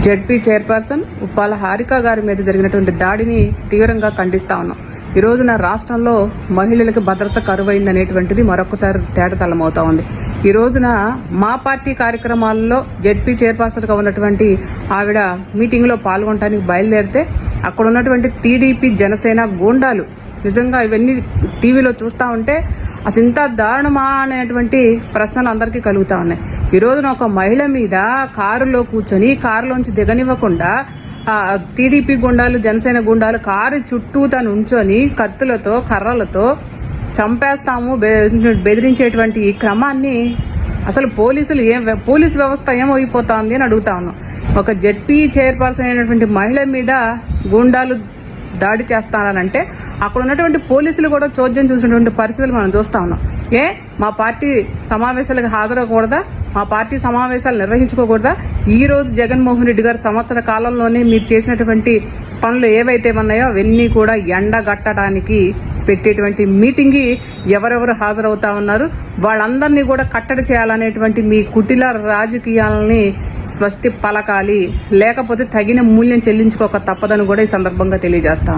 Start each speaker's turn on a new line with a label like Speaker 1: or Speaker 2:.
Speaker 1: ZP chairperson Uppala Harika గారి మీద జరిగినటువంటి దాడిని తీవ్రంగా ఖండిస్తా ఉన్నాం. ఈ రోజున రాష్ట్రంలో మహిళలకు భద్రత కరువైందనేటువంటిది మరొకసారి తేటతెల్లమవుతా ఉంది. ఈ రోజున మా పార్టీ కార్యక్రమాల్లో జెడ్పీ చైర్పర్సన్ గా ఉన్నటువంటి ఆవిడ మీటింగ్ లో పాల్గొనడానికి బయలుదేరితే అక్కడ ఉన్నటువంటి టీడీపీ జనసేన గూండాలు నిజంగా ఇవన్నీ టీవీలో చూస్తా ఉంటే అసలు ఇంత దారుణమా అనేటువంటి ప్రశ్నలు అందరికీ కలుగుతా ఉన్నాయి. ఈ రోజున ఒక మహిళ మీద కారులో కూర్చొని కారులోంచి దిగనివ్వకుండా టీడీపీ గుండాలు జనసేన గుండాలు కారు చుట్టూతా నుంచొని కత్తులతో కర్రలతో చంపేస్తాము బెదిరించేటువంటి ఈ క్రమాన్ని అసలు పోలీసు వ్యవస్థ ఏమైపోతోంది అని అడుగుతా ఉన్నాం. ఒక జెడ్పీ చైర్పర్సన్ అయినటువంటి మహిళ మీద గుండాలు దాడి చేస్తానంటే అక్కడ ఉన్నటువంటి పోలీసులు కూడా చోద్యం చూసినటువంటి పరిస్థితులు మనం చూస్తా ఉన్నాం. మా పార్టీ సమావేశాలకు హాజరవకూడదా? మా పార్టీ సమావేశాలు నిర్వహించుకోకూడదా? ఈ రోజు జగన్మోహన్ రెడ్డి గారు సంవత్సర కాలంలోనే మీరు చేసినటువంటి పనులు ఏవైతే ఉన్నాయో అవన్నీ కూడా ఎండగట్టడానికి పెట్టేటువంటి మీటింగ్ ఎవరెవరు హాజరవుతా ఉన్నారు వాళ్ళందరినీ కూడా కట్టడి చేయాలనేటువంటి మీ కుటిల రాజకీయాలని స్వస్తి పలకాలి, లేకపోతే తగిన మూల్యం చెల్లించుకోక తప్పదని కూడా ఈ సందర్భంగా తెలియజేస్తా ఉన్నాను.